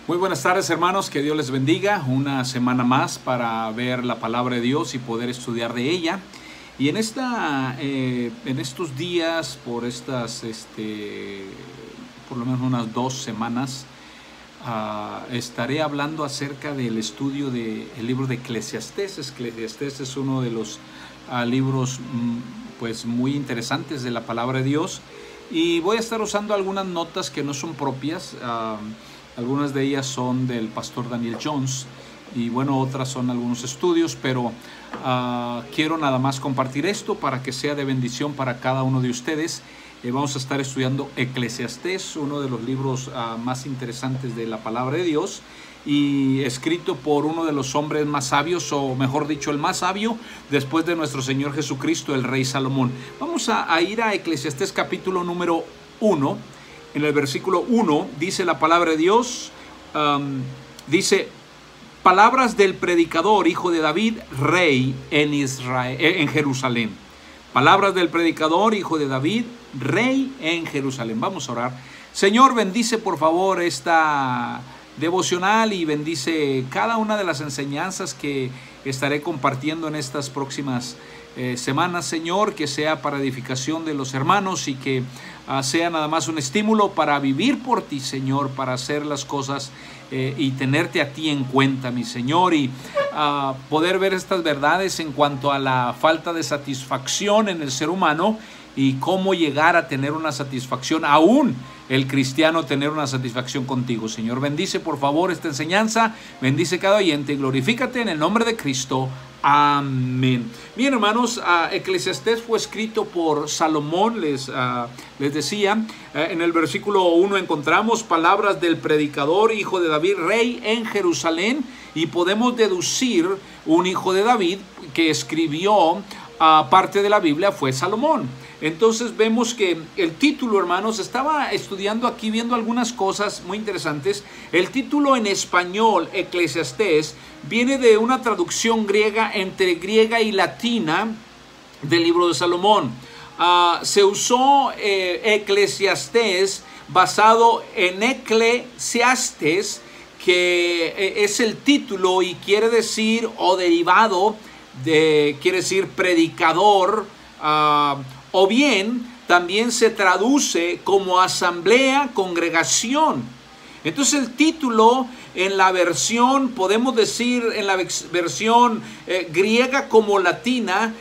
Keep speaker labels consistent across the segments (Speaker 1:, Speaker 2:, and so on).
Speaker 1: Muy buenas tardes, hermanos, que Dios les bendiga. Una semana más para ver la palabra de Dios y poder estudiar de ella. Y en estos días, por lo menos unas 2 semanas, estaré hablando acerca del estudio del libro de Eclesiastés. Eclesiastés es uno de los libros pues muy interesantes de la palabra de Dios, y voy a estar usando algunas notas que no son propias. Algunas de ellas son del pastor Daniel Jones y bueno, otras son algunos estudios, pero quiero nada más compartir esto para que sea de bendición para cada uno de ustedes. Vamos a estar estudiando Eclesiastés, uno de los libros más interesantes de la palabra de Dios, y escrito por uno de los hombres más sabios, o mejor dicho, el más sabio después de nuestro Señor Jesucristo, el rey Salomón. Vamos a ir a Eclesiastés capítulo número 1. En el versículo 1 dice la palabra de Dios, dice: palabras del predicador, hijo de David, rey en Jerusalén. Palabras del predicador, hijo de David, rey en Jerusalén. Vamos a orar. Señor, bendice por favor esta devocional y bendice cada una de las enseñanzas que estaré compartiendo en estas próximas semanas, Señor, que sea para edificación de los hermanos y que sea nada más un estímulo para vivir por ti, Señor, para hacer las cosas y tenerte a ti en cuenta, mi Señor, y poder ver estas verdades en cuanto a la falta de satisfacción en el ser humano y cómo llegar a tener una satisfacción, aún el cristiano tener una satisfacción contigo, Señor. Bendice por favor esta enseñanza, bendice cada oyente y glorifícate en el nombre de Cristo. Amén. Bien, hermanos, Eclesiastés fue escrito por Salomón, les decía. En el versículo 1 encontramos palabras del predicador, hijo de David, rey en Jerusalén, y podemos deducir un hijo de David que escribió parte de la Biblia fue Salomón. Entonces vemos que el título, hermanos, estaba estudiando aquí, viendo algunas cosas muy interesantes. El título en español, Eclesiastés, viene de una traducción griega, entre griega y latina, del libro de Salomón. Se usó Eclesiastés basado en Eclesiastes, que es el título y quiere decir, o derivado de, quiere decir predicador, o bien también se traduce como asamblea, congregación. Entonces el título en la versión, podemos decir en la versión griega como latina,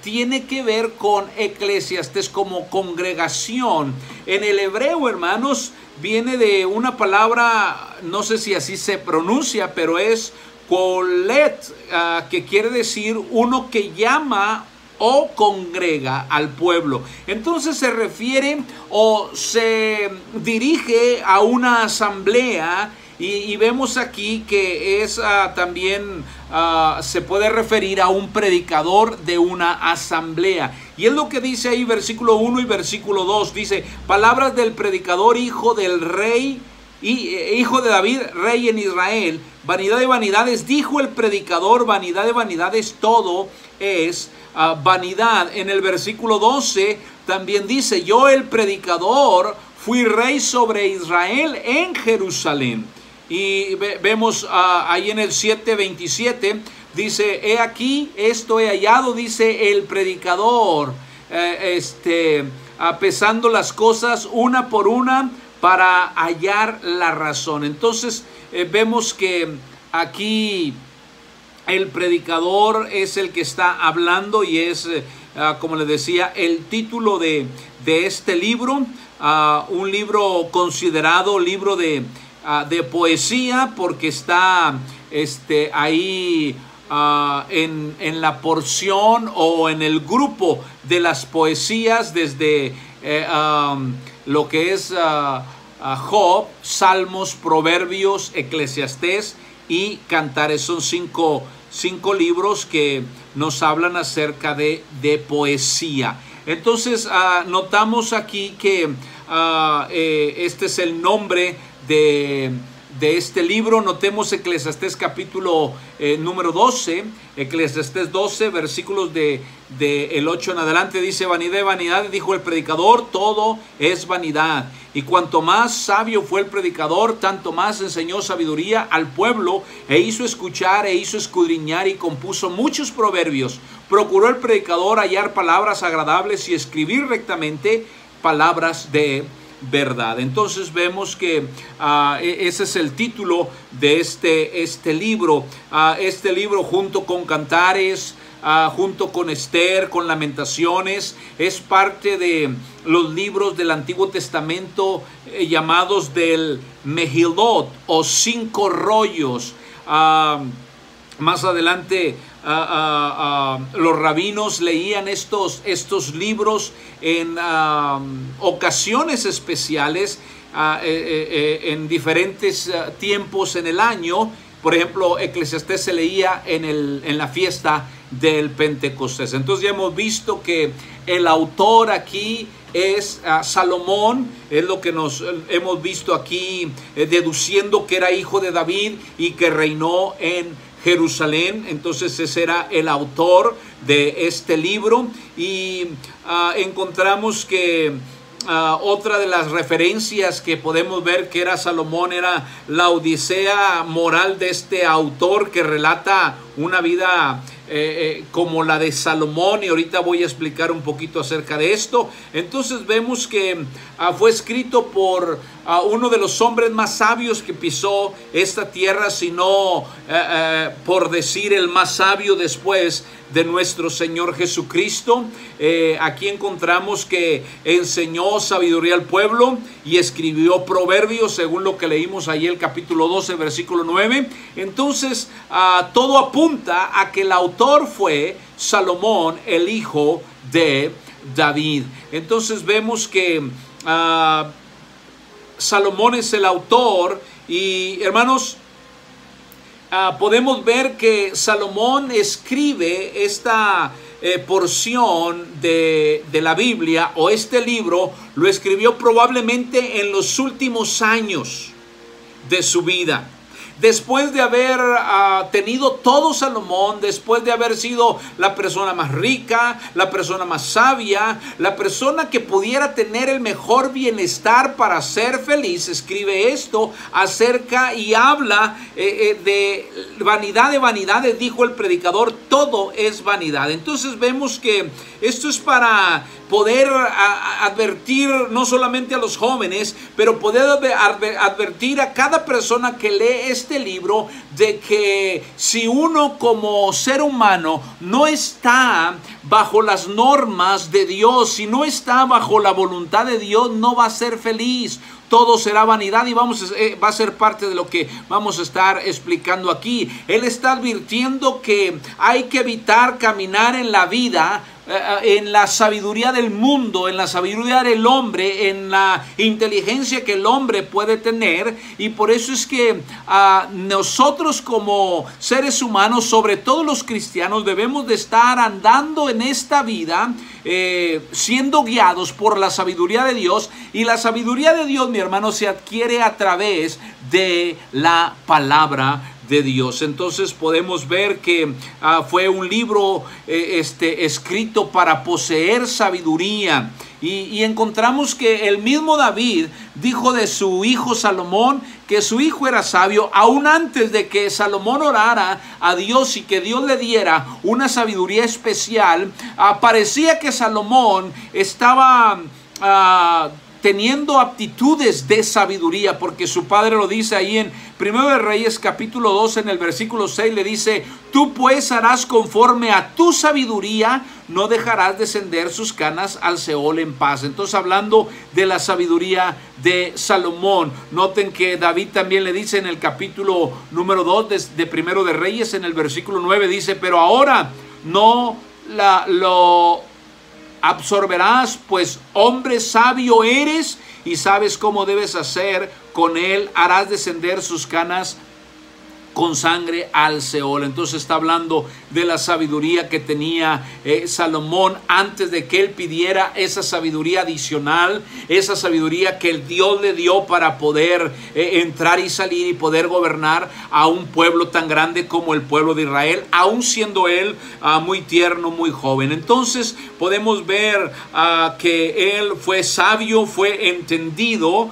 Speaker 1: tiene que ver con Eclesiastés como congregación. En el hebreo, hermanos, viene de una palabra, no sé si así se pronuncia, pero es colet, que quiere decir uno que llama o congrega al pueblo. Entonces se refiere o se dirige a una asamblea, y vemos aquí que es también se puede referir a un predicador de una asamblea. Y es lo que dice ahí versículo 1 y versículo 2. Dice: palabras del predicador, hijo del rey, hijo de David, rey en Israel. Vanidad de vanidades, dijo el predicador, vanidad de vanidades, todo es vanidad. En el versículo 12 también dice: yo el predicador fui rey sobre Israel en Jerusalén. Y vemos ahí en el 7:27 dice: he aquí, esto he hallado, dice el predicador, pesando las cosas una por una para hallar la razón. Entonces vemos que aquí el predicador es el que está hablando, y es, como les decía, el título de este libro, un libro considerado libro de poesía, porque está ahí en la porción o en el grupo de las poesías, desde lo que es Job, Salmos, Proverbios, Eclesiastés y Cantares. Son cinco libros que nos hablan acerca de poesía. Entonces notamos aquí que este es el nombre este libro. Notemos Eclesiastés capítulo número 12, Eclesiastés 12, versículos el 8 en adelante. Dice: vanidad de vanidad, dijo el predicador, todo es vanidad. Y cuanto más sabio fue el predicador, tanto más enseñó sabiduría al pueblo, e hizo escuchar, e hizo escudriñar, y compuso muchos proverbios. Procuró el predicador hallar palabras agradables y escribir rectamente palabras de verdad. Entonces vemos que ese es el título de este libro. Este libro, junto con Cantares, junto con Esther, con Lamentaciones, es parte de los libros del Antiguo Testamento llamados del Mejilot, o 5 rollos. Más adelante los rabinos leían estos libros en ocasiones especiales, en diferentes tiempos en el año. Por ejemplo, Eclesiastés se leía en la fiesta del Pentecostés. Entonces ya hemos visto que el autor aquí es Salomón. Es lo que nos hemos visto aquí, deduciendo que era hijo de David y que reinó en Jerusalén. Entonces ese era el autor de este libro. Y encontramos que otra de las referencias que podemos ver que era Salomón era la odisea moral de este autor, que relata una vida como la de Salomón, y ahorita voy a explicar un poquito acerca de esto. Entonces vemos que fue escrito por uno de los hombres más sabios que pisó esta tierra, sino por decir el más sabio después de nuestro Señor Jesucristo. Aquí encontramos que enseñó sabiduría al pueblo y escribió proverbios, según lo que leímos ahí el capítulo 12, versículo 9. Entonces todo apunta a que el autor fue Salomón, el hijo de David. Entonces vemos que Salomón es el autor. Y hermanos, podemos ver que Salomón escribe esta porción de la Biblia, o este libro lo escribió probablemente en los últimos años de su vida. Después de haber tenido todo Salomón, después de haber sido la persona más rica, la persona más sabia, la persona que pudiera tener el mejor bienestar para ser feliz, escribe esto acerca y habla de vanidades, dijo el predicador, todo es vanidad. Entonces vemos que esto es para poder advertir no solamente a los jóvenes, pero poder advertir a cada persona que lee este libro de que si uno como ser humano no está bajo las normas de Dios, si no está bajo la voluntad de Dios, no va a ser feliz. Todo será vanidad, y va a ser parte de lo que vamos a estar explicando aquí. Él está advirtiendo que hay que evitar caminar en la vida en la sabiduría del mundo, en la sabiduría del hombre, en la inteligencia que el hombre puede tener. Y por eso es que nosotros como seres humanos, sobre todo los cristianos, debemos de estar andando en esta vida siendo guiados por la sabiduría de Dios. Y la sabiduría de Dios, mi hermano, se adquiere a través de la palabra de Dios. Entonces podemos ver que fue un libro escrito para poseer sabiduría. Y encontramos que el mismo David dijo de su hijo Salomón que su hijo era sabio, aún antes de que Salomón orara a Dios y que Dios le diera una sabiduría especial. Parecía que Salomón estaba teniendo aptitudes de sabiduría, porque su padre lo dice ahí en 1 de Reyes capítulo 2, en el versículo 6, le dice: tú pues harás conforme a tu sabiduría, no dejarás descender sus canas al Seol en paz. Entonces, hablando de la sabiduría de Salomón, noten que David también le dice en el capítulo número 2 de 1 de Reyes, en el versículo 9, dice: pero ahora no lo absorberás, pues hombre sabio eres y sabes cómo debes hacer con él, harás descender sus canas con sangre al Seol. Entonces está hablando de la sabiduría que tenía Salomón antes de que él pidiera esa sabiduría adicional, esa sabiduría que el Dios le dio para poder entrar y salir y poder gobernar a un pueblo tan grande como el pueblo de Israel, aún siendo él muy tierno, muy joven. Entonces podemos ver que él fue sabio, fue entendido.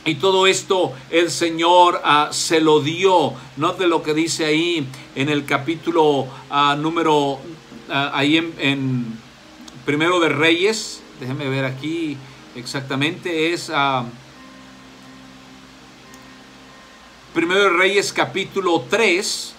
Speaker 1: Y todo esto el Señor se lo dio. Note lo que dice ahí en el capítulo ahí en Primero de Reyes. Déjenme ver aquí exactamente. Es Primero de Reyes capítulo 3,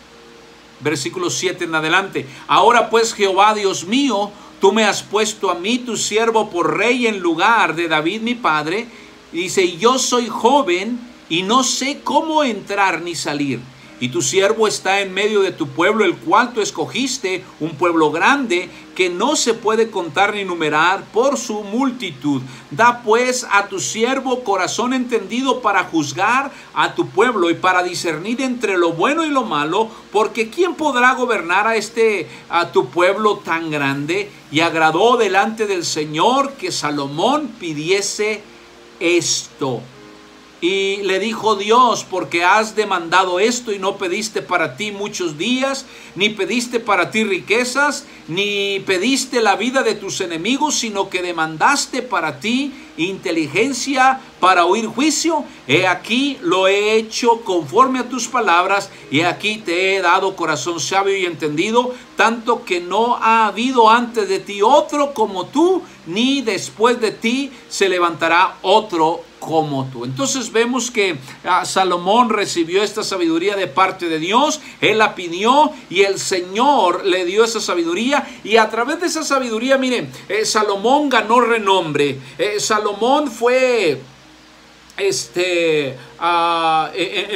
Speaker 1: versículo 7 en adelante. Ahora pues, Jehová Dios mío, tú me has puesto a mí, tu siervo, por rey en lugar de David mi padre. Y dice, y yo soy joven y no sé cómo entrar ni salir. Y tu siervo está en medio de tu pueblo, el cual tú escogiste, un pueblo grande que no se puede contar ni numerar por su multitud. Da pues a tu siervo corazón entendido para juzgar a tu pueblo y para discernir entre lo bueno y lo malo, porque ¿quién podrá gobernar a tu pueblo tan grande? Y agradó delante del Señor que Salomón pidiese esto. Y le dijo Dios, porque has demandado esto y no pediste para ti muchos días, ni pediste para ti riquezas, ni pediste la vida de tus enemigos, sino que demandaste para ti inteligencia para oír juicio. He aquí lo he hecho conforme a tus palabras, y aquí te he dado corazón sabio y entendido, tanto que no ha habido antes de ti otro como tú, ni después de ti se levantará otro como tú. Entonces vemos que Salomón recibió esta sabiduría de parte de Dios. Él la pidió y el Señor le dio esa sabiduría, y a través de esa sabiduría, miren, Salomón ganó renombre. Salomón fue en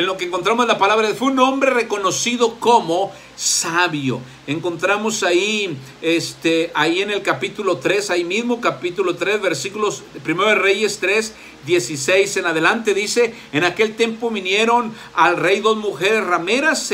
Speaker 1: lo que encontramos en la palabra, fue un hombre reconocido como sabio. Encontramos ahí en el capítulo 3, ahí mismo capítulo 3, versículos 1 de Reyes 3, 16 en adelante, dice: en aquel tiempo vinieron al rey dos mujeres rameras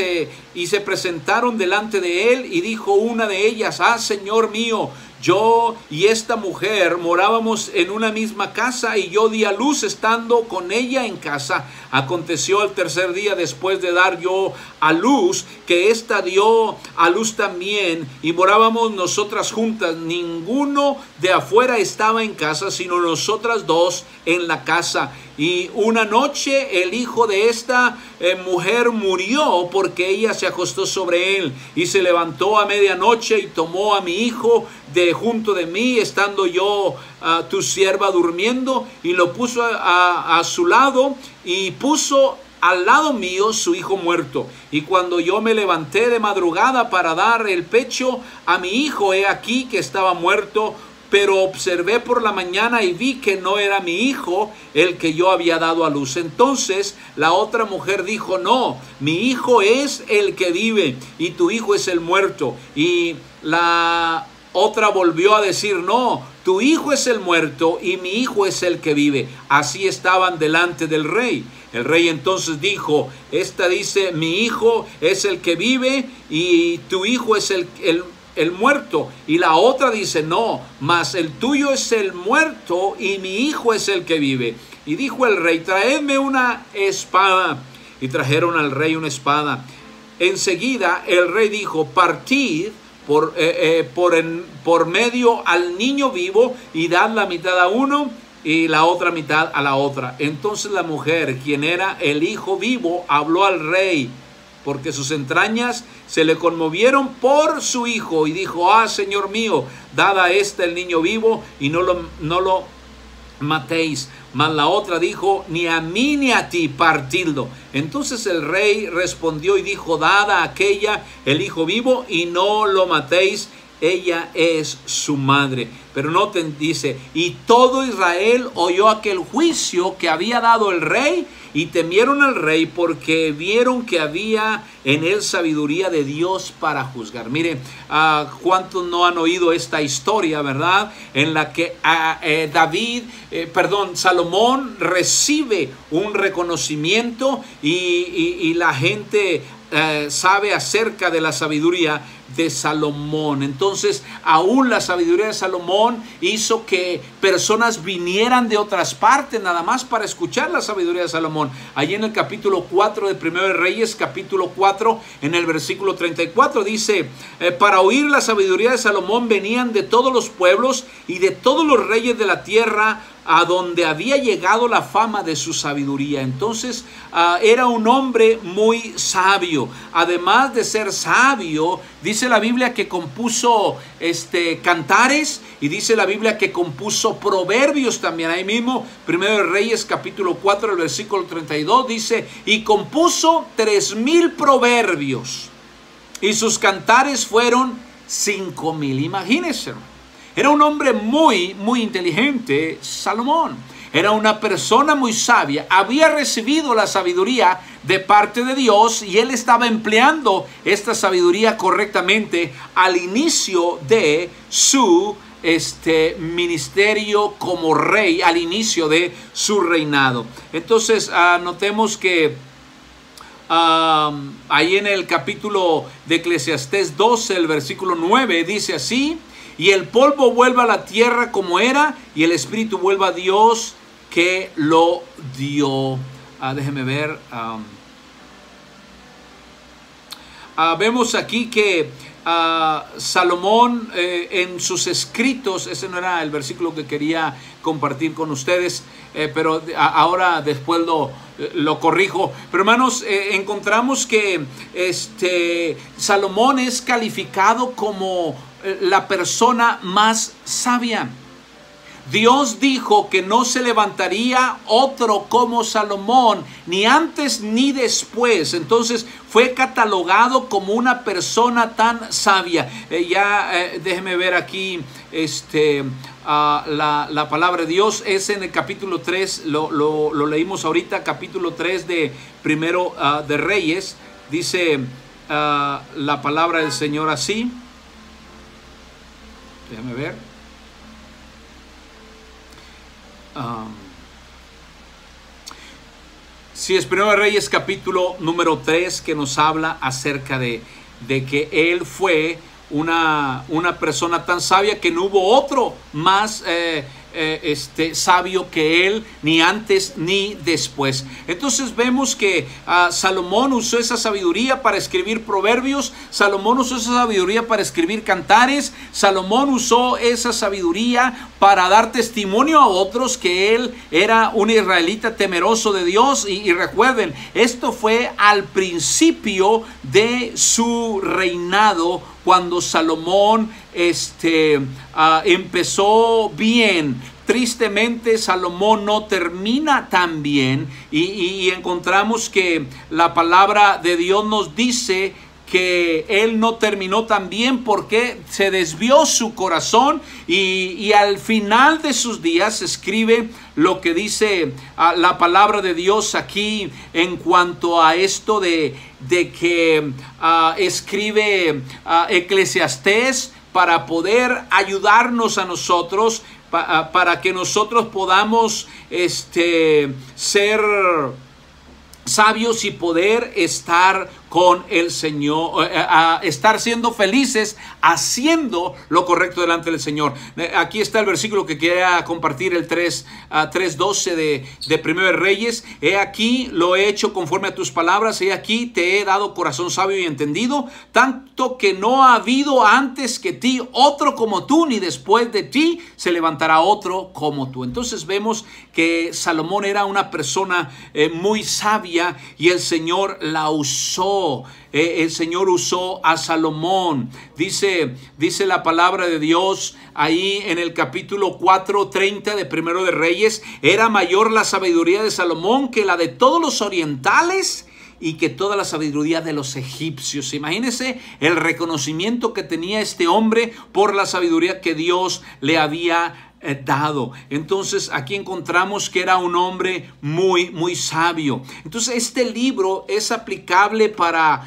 Speaker 1: y se presentaron delante de él, y dijo una de ellas: Señor mío, yo y esta mujer morábamos en una misma casa, y yo di a luz estando con ella en casa. Aconteció el tercer día después de dar yo a luz, que ésta dio a luz también, y morábamos nosotras juntas. Ninguno de afuera estaba en casa, sino nosotras dos en la casa. Y una noche el hijo de esta mujer murió, porque ella se acostó sobre él, y se levantó a medianoche y tomó a mi hijo de junto de mí, estando yo tu sierva durmiendo, y lo puso a su lado, y puso al lado mío su hijo muerto. Y cuando yo me levanté de madrugada para dar el pecho a mi hijo, he aquí que estaba muerto. Pero observé por la mañana y vi que no era mi hijo el que yo había dado a luz. Entonces la otra mujer dijo: no, mi hijo es el que vive y tu hijo es el muerto. Y la otra volvió a decir: no, tu hijo es el muerto y mi hijo es el que vive. Así estaban delante del rey. El rey entonces dijo: esta dice: mi hijo es el que vive y tu hijo es el muerto. Y la otra dice: no, mas el tuyo es el muerto y mi hijo es el que vive. Y dijo el rey: traedme una espada. Y trajeron al rey una espada. Enseguida el rey dijo: partid por medio al niño vivo, y dad la mitad a uno y la otra mitad a la otra. Entonces la mujer, quien era el hijo vivo, habló al rey, porque sus entrañas se le conmovieron por su hijo, y dijo: Señor mío, dad a el niño vivo, y no lo matéis. Mas la otra dijo: ni a mí ni a ti, partidlo. Entonces el rey respondió y dijo: dad a aquella el hijo vivo, y no lo matéis. ella es su madre. Pero noten, dice, y todo Israel oyó aquel juicio que había dado el rey, y temieron al rey porque vieron que había en él sabiduría de Dios para juzgar. Mire, ¿cuántos no han oído esta historia, verdad? En la que Salomón recibe un reconocimiento y la gente sabe acerca de la sabiduría de Salomón. Entonces, aún la sabiduría de Salomón hizo que personas vinieran de otras partes nada más para escuchar la sabiduría de Salomón. Allí en el capítulo 4 de Primero de Reyes, capítulo 4, en el versículo 34, dice, para oír la sabiduría de Salomón venían de todos los pueblos y de todos los reyes de la tierra, a donde había llegado la fama de su sabiduría. Entonces era un hombre muy sabio. Además de ser sabio, dice la Biblia que compuso cantares, y dice la Biblia que compuso proverbios también. Ahí mismo, Primero de Reyes capítulo 4, el versículo 32, dice, y compuso 3,000 proverbios, y sus cantares fueron 5,000. Imagínense, era un hombre muy, muy inteligente, Salomón. Era una persona muy sabia. Había recibido la sabiduría de parte de Dios y él estaba empleando esta sabiduría correctamente al inicio de su ministerio como rey, al inicio de su reinado. Entonces, notemos que ahí en el capítulo de Eclesiastés 12, el versículo 9, dice así: y el polvo vuelva a la tierra como era, y el espíritu vuelva a Dios que lo dio. Déjeme ver. Vemos aquí que Salomón en sus escritos, ese no era el versículo que quería compartir con ustedes, pero ahora después lo corrijo. Pero hermanos, encontramos que Salomón es calificado como la persona más sabia. Dios dijo que no se levantaría otro como Salomón, ni antes ni después. Entonces fue catalogado como una persona tan sabia. Déjeme ver aquí la palabra de Dios. Es en el capítulo 3, lo leímos ahorita, capítulo 3 de Primero de Reyes. Dice la palabra del Señor así. Déjame ver. Si es Primero de Reyes capítulo número 3, que nos habla acerca de que él fue una persona tan sabia que no hubo otro más sabio que él, ni antes ni después. Entonces vemos que Salomón usó esa sabiduría para escribir proverbios. Salomón usó esa sabiduría para escribir cantares. Salomón usó esa sabiduría para dar testimonio a otros que él era un israelita temeroso de Dios. Y recuerden, esto fue al principio de su reinado, cuando Salomón empezó bien. Tristemente, Salomón no termina tan bien, y encontramos que la palabra de Dios nos dice que él no terminó tan bien porque se desvió su corazón, y al final de sus días escribe lo que dice la palabra de Dios aquí en cuanto a esto de que escribe Eclesiastés para poder ayudarnos a nosotros, para que nosotros podamos ser sabios y poder estar con el Señor, estar siendo felices haciendo lo correcto delante del Señor. Aquí está el versículo que quería compartir, el 3:12 de Primero de Reyes. He aquí lo he hecho conforme a tus palabras, he aquí te he dado corazón sabio y entendido, tanto que no ha habido antes que ti otro como tú, ni después de ti se levantará otro como tú. Entonces vemos que Salomón era una persona muy sabia, y el Señor la usó. El Señor usó a Salomón. Dice la palabra de Dios ahí en el capítulo 4:30 de Primero de Reyes: era mayor la sabiduría de Salomón que la de todos los orientales, y que toda la sabiduría de los egipcios. Imagínense el reconocimiento que tenía este hombre por la sabiduría que Dios le había dado. Entonces aquí encontramos que era un hombre muy sabio. Entonces este libro es aplicable para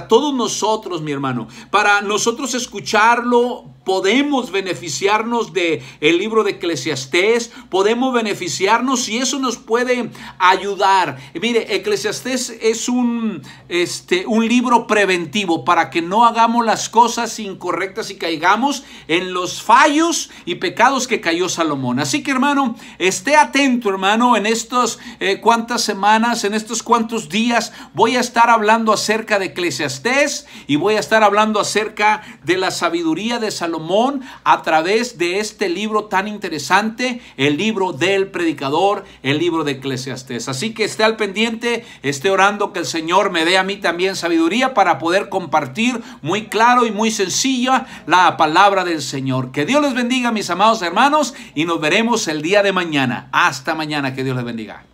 Speaker 1: todos nosotros, mi hermano. Para nosotros escucharlo, podemos beneficiarnos de el libro de Eclesiastés, podemos beneficiarnos y eso nos puede ayudar. Mire, Eclesiastés es un libro preventivo para que no hagamos las cosas incorrectas y caigamos en los fallos y pecados que cayó Salomón. Así que, hermano, esté atento, hermano, en estas cuantas semanas, en estos cuantos días voy a estar hablando acerca de Eclesiastés y voy a estar hablando acerca de la sabiduría de Salomón a través de este libro tan interesante, el libro del predicador, el libro de Eclesiastés. Así que esté al pendiente, esté orando que el Señor me dé a mí también sabiduría para poder compartir muy claro y muy sencilla la palabra del Señor. Que Dios les bendiga, mis amados hermanos, y nos veremos el día de mañana. Hasta mañana, que Dios les bendiga.